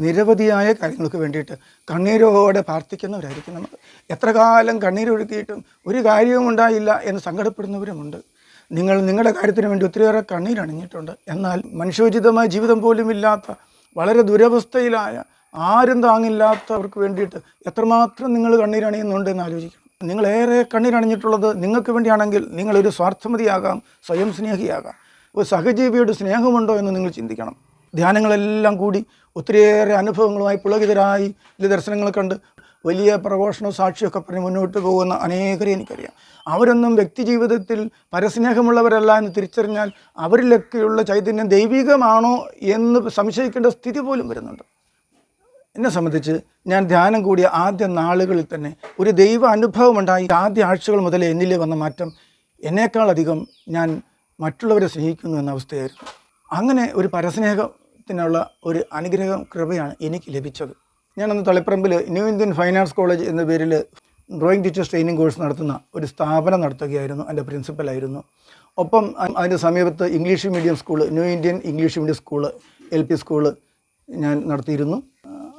നിരവധിയായ കാര്യങ്ങൾക്ക് വേണ്ടിയിട്ട് കണ്ണീരോടെ പ്രാർത്ഥിക്കുന്നവരായിരിക്കും നമ്മൾ. എത്ര കാലം കണ്ണീരൊഴുക്കിയിട്ടും ഒരു കാര്യവും ഉണ്ടായില്ല എന്ന് സങ്കടപ്പെടുന്നവരുമുണ്ട്. നിങ്ങളുടെ കാര്യത്തിന് വേണ്ടി ഒത്തിരിയേറെ കണ്ണീരണിഞ്ഞിട്ടുണ്ട്. എന്നാൽ മനുഷ്യോചിതമായ ജീവിതം പോലും ഇല്ലാത്ത വളരെ ദുരവസ്ഥയിലായ ആരും താങ്ങില്ലാത്തവർക്ക് വേണ്ടിയിട്ട് എത്രമാത്രം നിങ്ങൾ കണ്ണീരണിയുന്നുണ്ട് എന്ന് ആലോചിക്കണം. നിങ്ങളേറെ കണ്ണീരണിഞ്ഞിട്ടുള്ളത് നിങ്ങൾക്ക് വേണ്ടിയാണെങ്കിൽ നിങ്ങളൊരു സ്വാർത്ഥമതിയാകാം, സ്വയം സ്നേഹിയാകാം. ഒരു സഹജീവിയുടെ സ്നേഹമുണ്ടോ എന്ന് നിങ്ങൾ ചിന്തിക്കണം. ധ്യാനങ്ങളെല്ലാം കൂടി ഒത്തിരിയേറെ അനുഭവങ്ങളുമായി പുളകിതരായി വലിയ ദർശനങ്ങൾ കണ്ട് വലിയ പ്രഘോഷണവും സാക്ഷിയൊക്കെ പറഞ്ഞ് മുന്നോട്ട് പോകുന്ന അനേകരെ എനിക്കറിയാം. അവരൊന്നും വ്യക്തി ജീവിതത്തിൽ പരസ്നേഹമുള്ളവരല്ല എന്ന് തിരിച്ചറിഞ്ഞാൽ അവരിലൊക്കെയുള്ള ചൈതന്യം ദൈവികമാണോ എന്ന് സംശയിക്കേണ്ട സ്ഥിതി പോലും വരുന്നുണ്ട്. എന്നെ സംബന്ധിച്ച് ഞാൻ ധ്യാനം കൂടിയ ആദ്യ നാളുകളിൽ തന്നെ ഒരു ദൈവ അനുഭവം ഉണ്ടായി. ആദ്യ ആഴ്ചകൾ മുതൽ എന്നിൽ വന്ന മാറ്റം എന്നേക്കാളധികം ഞാൻ മറ്റുള്ളവരെ സ്നേഹിക്കുന്നു എന്ന അവസ്ഥയായിരുന്നു. അങ്ങനെ ഒരു പരസ്നേഹത്തിനുള്ള ഒരു അനുഗ്രഹം കൃപയാണ് എനിക്ക് ലഭിച്ചത്. ഞാനന്ന് തളിപ്പറമ്പിൽ new Indian fine arts college എന്ന പേരിൽ ഡ്രോയിങ് ടീച്ചേഴ്സ് ട്രെയിനിങ് കോഴ്സ് നടത്തുന്ന ഒരു സ്ഥാപനം നടത്തുകയായിരുന്നു. എൻ്റെ പ്രിൻസിപ്പലായിരുന്നു. ഒപ്പം അതിൻ്റെ സമീപത്ത് English medium school, new Indian English medium school, LP school ഞാൻ നടത്തിയിരുന്നു.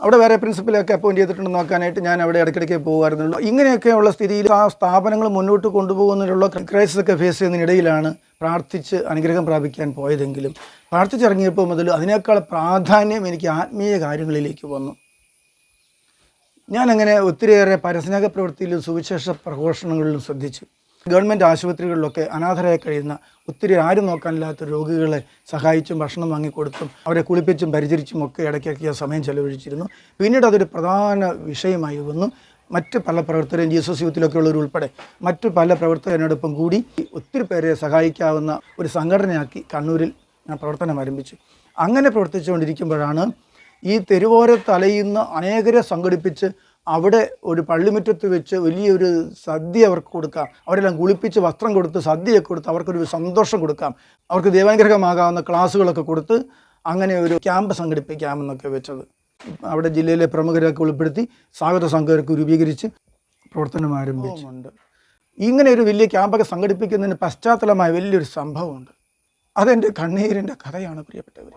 അവിടെ വേറെ പ്രിൻസിപ്പലൊക്കെ അപ്പോയിൻറ്റ് ചെയ്തിട്ടുണ്ടെന്ന് നോക്കാനായിട്ട് ഞാൻ അവിടെ ഇടയ്ക്കിടയ്ക്ക് പോകുമായിരുന്നുള്ളൂ. ഇങ്ങനെയൊക്കെയുള്ള സ്ഥിതിയിൽ ആ സ്ഥാപനങ്ങൾ മുന്നോട്ട് കൊണ്ടുപോകുന്നതിനുള്ള ക്രൈസിസ് ഒക്കെ ഫേസ് ചെയ്യുന്നതിനിടയിലാണ് പ്രാർത്ഥിച്ച് അനുഗ്രഹം പ്രാപിക്കാൻ പോയതെങ്കിലും പ്രാർത്ഥിച്ചിറങ്ങിയപ്പോൾ മുതൽ അതിനേക്കാൾ പ്രാധാന്യം എനിക്ക് ആത്മീയ കാര്യങ്ങളിലേക്ക് വന്നു. ഞാനങ്ങനെ ഒത്തിരിയേറെ പരസ്നേഹ പ്രവൃത്തിയിലും സുവിശേഷ പ്രഘോഷണങ്ങളിലും ശ്രദ്ധിച്ചു. ഗവൺമെൻറ് ആശുപത്രികളിലൊക്കെ അനാഥരായി കഴിയുന്ന ഒത്തിരി ആരും നോക്കാനില്ലാത്ത രോഗികളെ സഹായിച്ചും ഭക്ഷണം വാങ്ങിക്കൊടുത്തും അവരെ കുളിപ്പിച്ചും പരിചരിച്ചും ഒക്കെ ഇടയ്ക്കൊക്കെ സമയം ചെലവഴിച്ചിരുന്നു. പിന്നീട് അതൊരു പ്രധാന വിഷയമായി വന്നു. മറ്റ് പല പ്രവർത്തകരും ജീസസ് യൂത്തിലൊക്കെ ഉള്ളവരുൾപ്പെടെ മറ്റു പല പ്രവർത്തകരോടൊപ്പം കൂടി ഒത്തിരി പേരെ സഹായിക്കാവുന്ന ഒരു സംഘടനയാക്കി കണ്ണൂരിൽ ഞാൻ പ്രവർത്തനം ആരംഭിച്ചു. അങ്ങനെ പ്രവർത്തിച്ചുകൊണ്ടിരിക്കുമ്പോഴാണ് ഈ തെരുവോരത്ത് അലയുന്ന അനേകരെ സംഘടിപ്പിച്ച് അവിടെ ഒരു പള്ളിമുറ്റത്ത് വെച്ച് വലിയൊരു സദ്യ അവർക്ക് കൊടുക്കാം, അവരെല്ലാം കുളിപ്പിച്ച് വസ്ത്രം കൊടുത്ത് സദ്യയൊക്കെ കൊടുത്ത് അവർക്കൊരു സന്തോഷം കൊടുക്കാം, അവർക്ക് ദൈവാനുഗ്രഹമാകാവുന്ന ക്ലാസ്സുകളൊക്കെ കൊടുത്ത് അങ്ങനെ ഒരു ക്യാമ്പ് സംഘടിപ്പിക്കാമെന്നൊക്കെ വെച്ചത്. അവിടെ ജില്ലയിലെ പ്രമുഖരൊക്കെ ഉൾപ്പെടുത്തി സ്വാഗത സംഘമൊക്കെ രൂപീകരിച്ച് പ്രവർത്തനം ആരംഭിച്ചിട്ടുണ്ട്. ഇങ്ങനെ ഒരു വലിയ ക്യാമ്പൊക്കെ സംഘടിപ്പിക്കുന്നതിന് പശ്ചാത്തലമായ വലിയൊരു സംഭവമുണ്ട്. അതെൻ്റെ കണ്ണീരിൻ്റെ കഥയാണ് പ്രിയപ്പെട്ടവർ.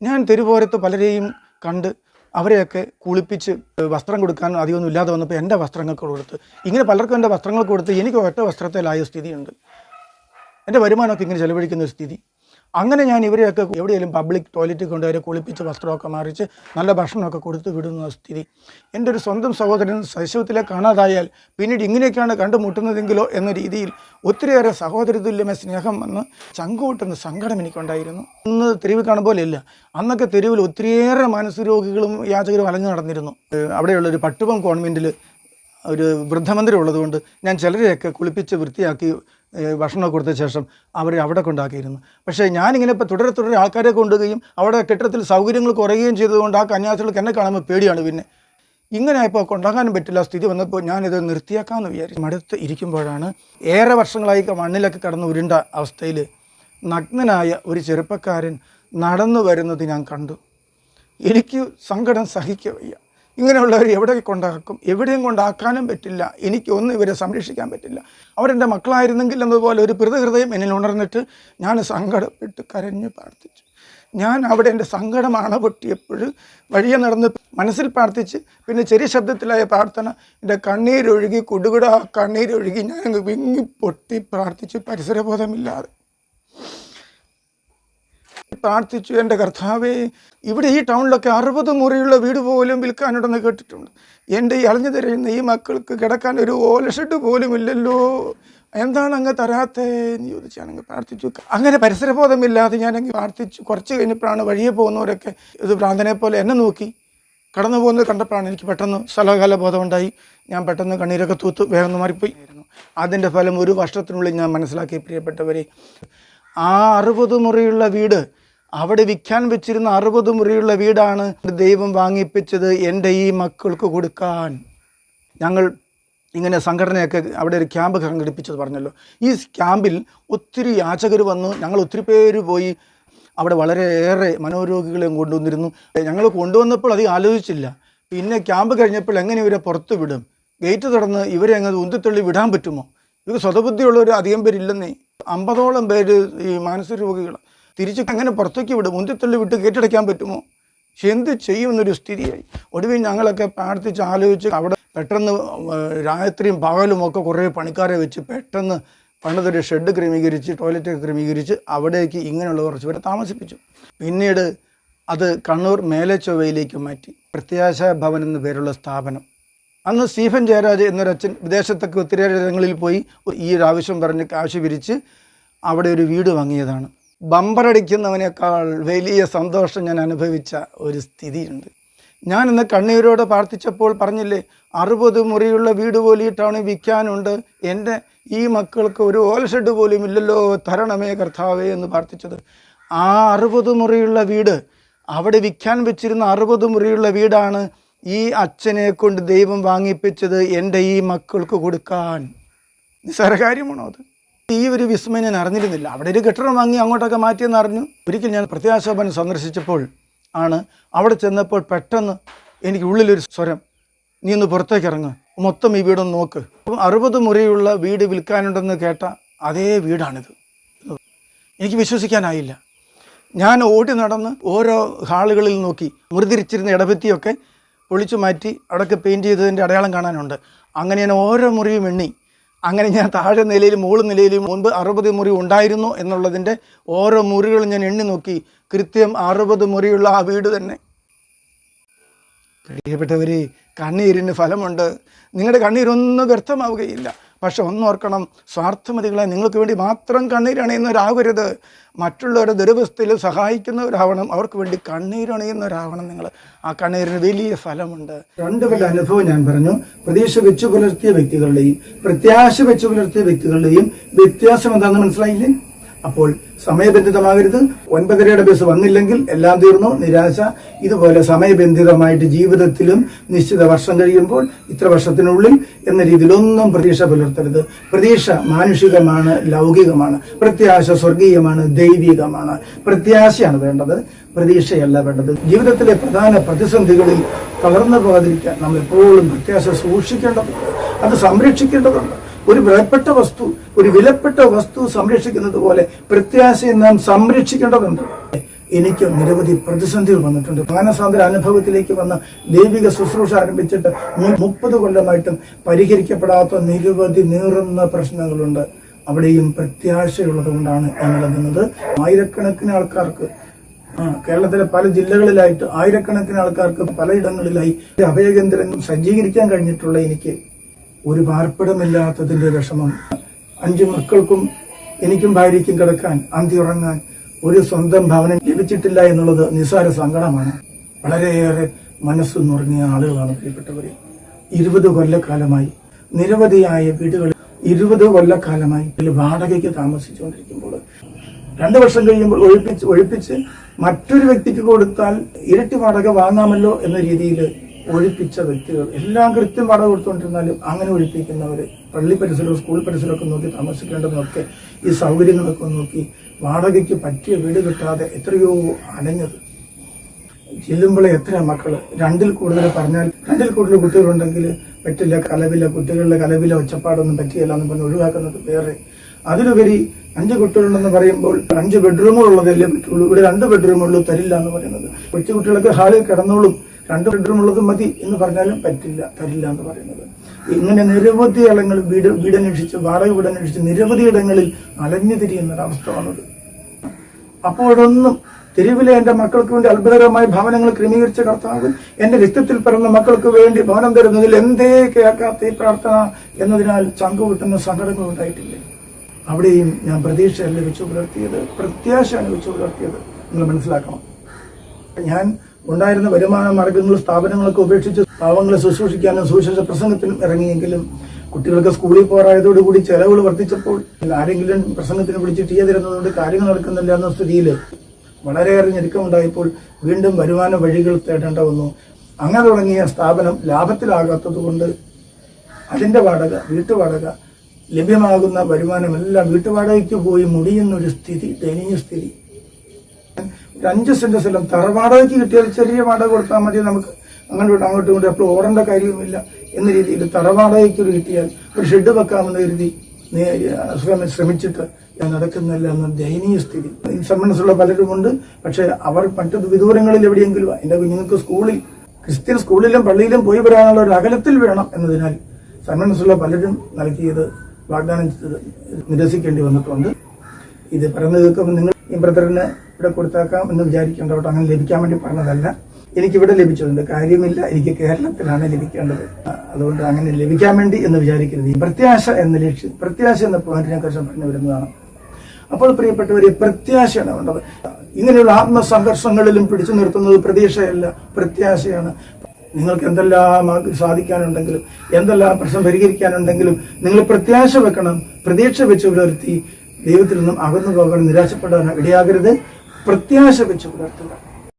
ഞാൻ തെരുവോരത്ത് പലരെയും കണ്ട് അവരെയൊക്കെ കുളിപ്പിച്ച് വസ്ത്രം കൊടുക്കാൻ അധികമൊന്നും ഇല്ലാതെ വന്നപ്പോൾ എൻ്റെ വസ്ത്രങ്ങൾക്ക് കൊടുത്ത് ഇങ്ങനെ പലർക്കും എൻ്റെ വസ്ത്രങ്ങൾ കൊടുത്ത് എനിക്ക് ഒറ്റ വസ്ത്രത്തിലായ സ്ഥിതിയുണ്ട്. എൻ്റെ വരുമാനമൊക്കെ ഇങ്ങനെ ചെലവഴിക്കുന്ന ഒരു സ്ഥിതി. അങ്ങനെ ഞാൻ ഇവരെയൊക്കെ എവിടെയെങ്കിലും പബ്ലിക് ടോയ്ലറ്റിൽ കൊണ്ട് അവരെ കുളിപ്പിച്ച് വസ്ത്രമൊക്കെ മാറിച്ച് നല്ല ഭക്ഷണമൊക്കെ കൊടുത്ത് വിടുന്ന സ്ഥിതി. എൻ്റെ ഒരു സ്വന്തം സഹോദരൻ ശൈശവത്തിലെ കാണാതായാൽ പിന്നീട് ഇങ്ങനെയൊക്കെയാണ് കണ്ടുമുട്ടുന്നതെങ്കിലോ എന്ന രീതിയിൽ ഒത്തിരിയേറെ സഹോദരതുല്യമായ സ്നേഹം വന്ന് ചങ്കൂട്ടുന്ന സങ്കടം എനിക്കുണ്ടായിരുന്നു. ഇന്ന് തെരുവിൽ കാണുമ്പോലെയല്ല, അന്നൊക്കെ തെരുവിൽ ഒത്തിരിയേറെ മാനസികരോഗികളും യാചകരും അലഞ്ഞു നടന്നിരുന്നു. അവിടെയുള്ളൊരു പട്ടുപം കോൺവെൻറ്റിൽ ഒരു വൃദ്ധമന്ദിരം ഉള്ളതുകൊണ്ട് ഞാൻ ചിലരെയൊക്കെ കുളിപ്പിച്ച് വൃത്തിയാക്കി ഭക്ഷണമൊക്കെ കൊടുത്ത ശേഷം അവരെ അവിടെ കൊണ്ടാക്കിയിരുന്നു. പക്ഷേ ഞാനിങ്ങനെ ഇപ്പോൾ തുടരെ ആൾക്കാരെ കൊണ്ടുകയും അവിടെ കെട്ടിടത്തിൽ സൗകര്യങ്ങൾ കുറയുകയും ചെയ്തതുകൊണ്ട് ആ കന്യാസ്ത്രീകൾക്ക് എന്നെ കാണുമ്പോൾ പേടിയാണ്. പിന്നെ ഇങ്ങനെ ഇപ്പോൾ കൊണ്ടാക്കാനും പറ്റില്ല സ്ഥിതി വന്നപ്പോൾ ഞാനിത് നിർത്തിയാക്കാമെന്ന് വിചാരിച്ചു. മടുത്ത് ഇരിക്കുമ്പോഴാണ് ഏറെ വർഷങ്ങളായി മണ്ണിലൊക്കെ കടന്ന് ഉരുണ്ട അവസ്ഥയിൽ നഗ്നനായ ഒരു ചെറുപ്പക്കാരൻ നടന്നു വരുന്നത് ഞാൻ കണ്ടു. എനിക്ക് സങ്കടം സഹിക്കവയ്യ. ഇങ്ങനെയുള്ളവർ എവിടെ കൊണ്ടാക്കും? എവിടെയും കൊണ്ടാക്കാനും പറ്റില്ല. എനിക്കൊന്നും ഇവരെ സംരക്ഷിക്കാൻ പറ്റില്ല. അവരെൻ്റെ മക്കളായിരുന്നെങ്കിൽ എന്നതുപോലെ ഒരു ഹൃദയം എന്നിൽ ഉണർന്നിട്ട് ഞാൻ സങ്കടപ്പെട്ട് കരഞ്ഞ് പ്രാർത്ഥിച്ചു. ഞാൻ അവിടെ എൻ്റെ സങ്കടം അണപൊട്ടിയപ്പോൾ വഴിയെ നടന്ന് മനസ്സിൽ പ്രാർത്ഥിച്ച് പിന്നെ ചെറിയ ശബ്ദത്തിലായ പ്രാർത്ഥന എൻ്റെ കണ്ണീരൊഴുകി കുടുകുട കണ്ണീരൊഴുകി ഞാൻ വിങ്ങി പൊട്ടി പ്രാർത്ഥിച്ചു പരിസരബോധമില്ലാതെ പ്രാർത്ഥിച്ചു. എൻ്റെ കർത്താവേ, ഇവിടെ ഈ ടൗണിലൊക്കെ 60 മുറിയുള്ള വീട് പോലും വിൽക്കാനുണ്ടെന്ന് കേട്ടിട്ടുണ്ട്. എൻ്റെ ഈ അലഞ്ഞു തിരയുന്ന ഈ മക്കൾക്ക് കിടക്കാൻ ഒരു ഓലഷെഡ് പോലും ഇല്ലല്ലോ, എന്താണ് അങ്ങ് തരാത്തേ എന്ന് ചോദിച്ചാണെങ്കിൽ പ്രാർത്ഥിച്ചു. അങ്ങനെ പരിസരബോധമില്ലാതെ ഞാനങ്ങ് പ്രാർത്ഥിച്ചു. കുറച്ച് കഴിഞ്ഞപ്പോഴാണ് വഴിയെ പോകുന്നവരൊക്കെ ഇത് ഭ്രാന്തനെ പോലെ എന്നെ നോക്കി കടന്നു പോകുന്നത് കണ്ടപ്പോഴാണ് എനിക്ക് പെട്ടെന്ന് സ്ഥലകാല ബോധമുണ്ടായി. ഞാൻ പെട്ടെന്ന് കണ്ണീരൊക്കെ തൂത്ത് വേഗം മാറിപ്പോയി. അതിൻ്റെ ഫലം ഒരു വർഷത്തിനുള്ളിൽ ഞാൻ മനസ്സിലാക്കി പ്രിയപ്പെട്ടവരെ. ആ 60 മുറിയുള്ള വീട്, അവിടെ വിൽക്കാൻ വെച്ചിരുന്ന 60 മുറിയുള്ള വീടാണ് ദൈവം വാങ്ങിപ്പിച്ചത് എൻ്റെ ഈ മക്കൾക്ക് കൊടുക്കാൻ. ഞങ്ങൾ ഇങ്ങനെ സംഘടനയൊക്കെ അവിടെ ഒരു ക്യാമ്പ് സംഘടിപ്പിച്ചത് പറഞ്ഞല്ലോ. ഈ ക്യാമ്പിൽ ഒത്തിരി യാചകർ വന്നു. ഞങ്ങൾ ഒത്തിരി പേര് പോയി അവിടെ വളരെയേറെ മനോരോഗികളെയും കൊണ്ടുവന്നിരുന്നു. ഞങ്ങൾ കൊണ്ടുവന്നപ്പോൾ അധികം ആലോചിച്ചില്ല. പിന്നെ ക്യാമ്പ് കഴിഞ്ഞപ്പോൾ എങ്ങനെ ഇവരെ പുറത്ത് വിടും? ഗേറ്റ് തുറന്ന് ഇവരെ അങ്ങ് ഉന്തിത്തള്ളി വിടാൻ പറ്റുമോ? ഇവർ സ്വതബുദ്ധിയുള്ളവർ അധികം പേരില്ലെന്നേ. 50ഓളം പേര് ഈ മാനസിക രോഗികൾ. തിരിച്ച് എങ്ങനെ പുറത്തേക്ക് വിടും? ഉന്തിത്തള്ളി വിട്ട് ഗേറ്റടയ്ക്കാൻ പറ്റുമോ? എന്ത് ചെയ്യുമെന്നൊരു സ്ഥിതിയായി. ഒടുവിൽ ഞങ്ങളൊക്കെ പ്രാർത്ഥിച്ച് ആലോചിച്ച് അവിടെ പെട്ടെന്ന് രാത്രിയും പകലും ഒക്കെ കുറേ പണിക്കാരെ വെച്ച് പെട്ടെന്ന് പണ്ടതൊരു ഷെഡ് ക്രമീകരിച്ച് ടോയ്ലറ്റൊക്കെ ക്രമീകരിച്ച് അവിടേക്ക് ഇങ്ങനെയുള്ള കുറച്ച് പേരെ താമസിപ്പിച്ചു. പിന്നീട് അത് കണ്ണൂർ മേലെച്ചൊവ്വയിലേക്ക് മാറ്റി. പ്രത്യാശ ഭവൻ എന്ന പേരുള്ള സ്ഥാപനം. അന്ന് സ്റ്റീഫൻ ജയരാജ് എന്നൊരച്ഛൻ വിദേശത്തൊക്കെ ഒത്തിരി ഇടങ്ങളിൽ പോയി ഈ ഒരു ആവശ്യം പറഞ്ഞ് കാശ് പിരിച്ച് അവിടെ ഒരു വീട് വാങ്ങിയതാണ്. ബമ്പറടിക്കുന്നവനേക്കാൾ വലിയ സന്തോഷം ഞാൻ അനുഭവിച്ച ഒരു സ്ഥിതിയുണ്ട്. ഞാൻ ഇന്ന് കണ്ണീരോടെ പ്രാർത്ഥിച്ചപ്പോൾ പറഞ്ഞില്ലേ, 60 മുറിയുള്ള വീട് പോലും ഈ ടൗണിൽ വിൽക്കാനുണ്ട്, എൻ്റെ ഈ മക്കൾക്ക് ഒരു ഓലഷെഡ് പോലും ഇല്ലല്ലോ, തരണമേ കർത്താവേ എന്ന് പ്രാർത്ഥിച്ചത്. ആ 60 മുറിയുള്ള വീട്, അവിടെ വിൽക്കാൻ വെച്ചിരുന്ന 60 മുറിയുള്ള വീടാണ് ഈ അച്ഛനെ കൊണ്ട് ദൈവം വാങ്ങിപ്പിച്ചത് എൻ്റെ ഈ മക്കൾക്ക് കൊടുക്കാൻ. നിസ്സാര കാര്യമാണോ അത്? ഈ ഒരു വിസ്മയം ഞാൻ അറിഞ്ഞിരുന്നില്ല. അവിടെ ഒരു കെട്ടിടം വാങ്ങി അങ്ങോട്ടൊക്കെ മാറ്റിയെന്ന് അറിഞ്ഞു. ഒരിക്കൽ ഞാൻ പ്രത്യാശാഭവൻ സന്ദർശിച്ചപ്പോൾ ആണ് അവിടെ ചെന്നപ്പോൾ പെട്ടെന്ന് എനിക്ക് ഉള്ളിലൊരു സ്വരം, നീ ഒന്ന് പുറത്തേക്ക് ഇറങ്ങുക, മൊത്തം ഈ വീടൊന്ന് നോക്ക്. 60 മുറിയുള്ള വീട് വിൽക്കാനുണ്ടെന്ന് കേട്ട അതേ വീടാണിത്. എനിക്ക് വിശ്വസിക്കാനായില്ല. ഞാൻ ഓടി നടന്ന് ഓരോ ഹാളുകളിൽ നോക്കി. മുറിതിരിച്ചിരുന്ന ഇടഭിത്തിയൊക്കെ പൊളിച്ചു മാറ്റി അവിടെയൊക്കെ പെയിൻറ്റ് ചെയ്തതിൻ്റെ അടയാളം കാണാനുണ്ട്. അങ്ങനെ ഞാൻ ഓരോ മുറിയും എണ്ണി. അങ്ങനെ ഞാൻ താഴെ നിലയിലും മുകൾ നിലയിലും മുൻപ് 60 മുറി ഉണ്ടായിരുന്നു എന്നുള്ളതിൻ്റെ ഓരോ മുറികളും ഞാൻ എണ്ണി നോക്കി. കൃത്യം 60 മുറിയുള്ള ആ വീട് തന്നെ. പ്രിയപ്പെട്ടവർ, കണ്ണീരിന് ഫലമുണ്ട്. നിങ്ങളുടെ കണ്ണീരൊന്നും വ്യർത്ഥമാവുകയില്ല. പക്ഷെ ഒന്നോർക്കണം, സ്വാർത്ഥമതികളെ നിങ്ങൾക്ക് വേണ്ടി മാത്രം കണ്ണീരണിയുന്നവരാകരുത്. മറ്റുള്ളവരുടെ ദുരവസ്ഥയിൽ സഹായിക്കുന്നവരാവണം. അവർക്ക് വേണ്ടി കണ്ണീരണിയുന്നവരാവണം നിങ്ങൾ. ആ കണ്ണീരിന് വലിയ ഫലമുണ്ട്. 2 വലിയ അനുഭവം ഞാൻ പറഞ്ഞു. പ്രതീക്ഷ വെച്ചു പുലർത്തിയ വ്യക്തികളുടെയും പ്രത്യാശ വെച്ചു പുലർത്തിയ വ്യക്തികളുടെയും വ്യത്യാസം എന്താണെന്ന് മനസ്സിലായില്ലേ? അപ്പോൾ സമയബന്ധിതമാകരുത്. 9:30 ബസ് വന്നില്ലെങ്കിൽ എല്ലാം തീർന്നു, നിരാശ. ഇതുപോലെ സമയബന്ധിതമായിട്ട് ജീവിതത്തിലും നിശ്ചിത വർഷം കഴിയുമ്പോൾ ഇത്ര വർഷത്തിനുള്ളിൽ എന്ന രീതിയിലൊന്നും പ്രതീക്ഷ പുലർത്തരുത്. പ്രതീക്ഷ മാനുഷികമാണ്, ലൗകികമാണ്. പ്രത്യാശ സ്വർഗീയമാണ്, ദൈവികമാണ്. പ്രത്യാശയാണ് വേണ്ടത്, പ്രതീക്ഷയല്ല വേണ്ടത്. ജീവിതത്തിലെ പ്രധാന പ്രതിസന്ധികളിൽ തളർന്നു പോകാതിരിക്കാൻ നമ്മൾ എപ്പോഴും പ്രത്യാശ സൂക്ഷിക്കേണ്ടതുണ്ട്, അത് സംരക്ഷിക്കേണ്ടതുണ്ട്. ഒരു വിലപ്പെട്ട വസ്തു, ഒരു വിലപ്പെട്ട വസ്തു സംരക്ഷിക്കുന്നത് പോലെ പ്രത്യാശയെ നാം സംരക്ഷിക്കേണ്ടതുണ്ട്. എനിക്ക് നിരവധി പ്രതിസന്ധികൾ വന്നിട്ടുണ്ട്. മാനസാന്തര അനുഭവത്തിലേക്ക് വന്ന ദൈവിക ശുശ്രൂഷ ആരംഭിച്ചിട്ട് 30 കൊല്ലമായിട്ടും പരിഹരിക്കപ്പെടാത്ത നിരവധി നീറുന്ന പ്രശ്നങ്ങളുണ്ട്. അവിടെയും പ്രത്യാശയുള്ളത് കൊണ്ടാണ് ഞാൻ നിലനിന്നത്. ആയിരക്കണക്കിന് ആൾക്കാർക്ക്, കേരളത്തിലെ പല ജില്ലകളിലായിട്ട് ആയിരക്കണക്കിന് ആൾക്കാർക്ക് പലയിടങ്ങളിലായി അഭയകേന്ദ്രങ്ങൾ സജ്ജീകരിക്കാൻ കഴിഞ്ഞിട്ടുള്ള എനിക്ക് ഒരു പാർപ്പിടമില്ലാത്തതിന്റെ വിഷമം, 5 മക്കൾക്കും എനിക്കും ഭാര്യയ്ക്കും കിടക്കാൻ, അന്തി ഉറങ്ങാൻ ഒരു സ്വന്തം ഭവനം ലഭിച്ചിട്ടില്ല എന്നുള്ളത് നിസ്സാര സങ്കടമാണ്. വളരെയേറെ മനസ്സ് നുറങ്ങിയ ആളുകളാണ് പ്രിയപ്പെട്ടവരെ. 20 കൊല്ലക്കാലമായി നിരവധിയായ വീടുകൾ 20 കൊല്ലക്കാലമായി വാടകയ്ക്ക് താമസിച്ചുകൊണ്ടിരിക്കുമ്പോൾ 2 വർഷം കഴിയുമ്പോൾ ഒഴിപ്പിച്ച് മറ്റൊരു വ്യക്തിക്ക് കൊടുത്താൽ ഇരട്ടി വാടക വാങ്ങാമല്ലോ എന്ന രീതിയിൽ ഒഴിപ്പിച്ച വ്യക്തികൾ. എല്ലാം കൃത്യം വാടക കൊടുത്തുകൊണ്ടിരുന്നാലും അങ്ങനെ ഒഴിപ്പിക്കുന്നവർ, പള്ളി പരിസരവും സ്കൂൾ പരിസരമൊക്കെ നോക്കി താമസിക്കേണ്ടതൊക്കെ ഈ സൗകര്യങ്ങളൊക്കെ നോക്കി വാടകയ്ക്ക് പറ്റിയ വീട് കിട്ടാതെ എത്രയോ അലഞ്ഞത്. ചെല്ലുമ്പോഴേ എത്ര മക്കള്, 2-ൽ കൂടുതൽ പറഞ്ഞാൽ 2-ൽ കൂടുതൽ കുട്ടികളുണ്ടെങ്കിൽ പറ്റില്ല, കലവില, കുട്ടികളുടെ കലവില ഒച്ചപ്പാടൊന്നും പറ്റിയല്ല എന്ന് പറഞ്ഞ് ഒഴിവാക്കുന്നത് വേറെ. അതിലുപരി 5 കുട്ടികളുണ്ടെന്ന് പറയുമ്പോൾ 5 ബെഡ്റൂമുള്ളതല്ലേ പറ്റുള്ളൂ. ഇവിടെ 2 ബെഡ്റൂമുള്ളൂ, തരില്ല എന്ന് പറയുന്നത്. കൊച്ചു കുട്ടികളൊക്കെ ഹാളിൽ കിടന്നോളും, 2 ബെഡ്റൂമുള്ളത് മതി എന്ന് പറഞ്ഞാലും പറ്റില്ല, തരില്ല എന്ന് പറയുന്നത്. ഇങ്ങനെ നിരവധി ഇടങ്ങൾ വീടന്വേഷിച്ച്, വാടക വീടന്വേഷിച്ച് നിരവധി ഇടങ്ങളിൽ അലഞ്ഞു തിരിയുന്നൊരവസ്ഥ വന്നത്. അപ്പോഴൊന്നും തെരുവിലെ എന്റെ മക്കൾക്ക് വേണ്ടി അത്ഭുതകരമായ ഭവനങ്ങൾ ക്രമീകരിച്ച കർത്താവ് എന്റെ രക്തത്തിൽ പിറന്ന മക്കൾക്ക് വേണ്ടി ഭവനം തരുന്നതിൽ എന്തേ കേൾക്കാത്ത ഈ പ്രാർത്ഥന എന്നതിനാൽ ചങ്കുവിട്ടുന്ന സങ്കടങ്ങൾ ഉണ്ടായിട്ടില്ലേ? അവിടെയും ഞാൻ പ്രതീക്ഷയല്ല വെച്ചു പുലർത്തിയത്, പ്രത്യാശയാണ് വെച്ചു പുലർത്തിയത്. നിങ്ങൾ മനസ്സിലാക്കണം. ഞാൻ ഉണ്ടായിരുന്ന വരുമാന മാർഗങ്ങളും സ്ഥാപനങ്ങളൊക്കെ ഉപേക്ഷിച്ച് പാവങ്ങളെ ശുശ്രൂഷിക്കാനും സുവിശേഷ പ്രസംഗത്തിനും ഇറങ്ങിയെങ്കിലും കുട്ടികൾക്ക് സ്കൂളിൽ പോകാറായതോടുകൂടി ചെലവുകൾ വർദ്ധിച്ചപ്പോൾ ആരെങ്കിലും പ്രസംഗത്തിന് വിളിച്ച് ടീ തരുന്നതുകൊണ്ട് കാര്യങ്ങൾ നടക്കുന്നില്ല എന്ന സ്ഥിതിയിൽ വളരെയേറെ ഞെരുക്കമുണ്ടായപ്പോൾ വീണ്ടും വരുമാന വഴികൾ തേടേണ്ട വന്നു. അങ്ങനെ തുടങ്ങിയ സ്ഥാപനം ലാഭത്തിലാകാത്തത് കൊണ്ട് അതിന്റെ വാടക, വീട്ടുവാടക, ലഭ്യമാകുന്ന വരുമാനമെല്ലാം വീട്ടുവാടകയ്ക്ക് പോയി മുടിയുന്നൊരു സ്ഥിതി, ദയനീയ സ്ഥിതി. 5 സെന്റ് സ്ഥലം തറവാടകയ്ക്ക് കിട്ടിയാൽ ചെറിയ വാടക കൊടുത്താൽ മതി, നമുക്ക് അങ്ങോട്ടും അപ്പോൾ ഓടേണ്ട കാര്യവുമില്ല എന്ന രീതിയിൽ തറവാടകയ്ക്ക് കിട്ടിയാൽ ഒരു ഷെഡ് വെക്കാമെന്ന് കരുതി ശ്രമിച്ചിട്ട് നടക്കുന്നില്ല എന്ന ദയനീയ സ്ഥിതി. സന്മനസ്സുള്ള പലരുമുണ്ട്. പക്ഷെ അവർ മറ്റു വിദൂരങ്ങളിൽ എവിടെയെങ്കിലും എൻ്റെ കുഞ്ഞുങ്ങൾക്ക് സ്കൂളിൽ, ക്രിസ്ത്യൻ സ്കൂളിലും പള്ളിയിലും പോയി വരാനുള്ള ഒരു അകലത്തിൽ വേണം എന്നതിനാൽ സന്മനസ്സുള്ള പലരും നൽകിയത് വാഗ്ദാനം ചെയ്തത് നിരസിക്കേണ്ടി വന്നിട്ടുണ്ട്. ഇത് പറഞ്ഞു കേൾക്കുമ്പോൾ നിങ്ങൾ ഈ ബ്രദറിന് ഇവിടെ കൊടുത്തേക്കാം എന്ന് വിചാരിക്കേണ്ട കേട്ടോ. അങ്ങനെ ലഭിക്കാൻ വേണ്ടി പറഞ്ഞതല്ല. എനിക്കിവിടെ ലഭിച്ചതുണ്ട്, കാര്യമില്ല. എനിക്ക് കേരളത്തിലാണ് ലഭിക്കേണ്ടത്. അതുകൊണ്ട് അങ്ങനെ ലഭിക്കാൻ വേണ്ടി എന്ന് വിചാരിക്കരുത്. ഈ പ്രത്യാശ എന്ന ലക്ഷ്യം, പ്രത്യാശ എന്ന പോയിന്റിനെ കുറിച്ച് പറഞ്ഞു വരുന്നതാണ്. അപ്പോൾ പ്രിയപ്പെട്ടവരെ, പ്രത്യാശയാണ് വേണ്ടത്. ഇങ്ങനെയുള്ള ആത്മസംഘർഷങ്ങളിലും പിടിച്ചു നിർത്തുന്നത് പ്രതീക്ഷയല്ല, പ്രത്യാശയാണ്. നിങ്ങൾക്ക് എന്തെല്ലാം സാധിക്കാനുണ്ടെങ്കിലും, എന്തെല്ലാം പ്രശ്നം പരിഹരിക്കാനുണ്ടെങ്കിലും നിങ്ങൾ പ്രത്യാശ വെക്കണം. പ്രതീക്ഷ വെച്ച് പുലർത്തി ദൈവത്തിൽ നിന്നും അകന്നു പോകാൻ, നിരാശപ്പെടാൻ ഇടയാകരുത്. പ്രത്യാശ വെച്ച് പുലർത്തുക.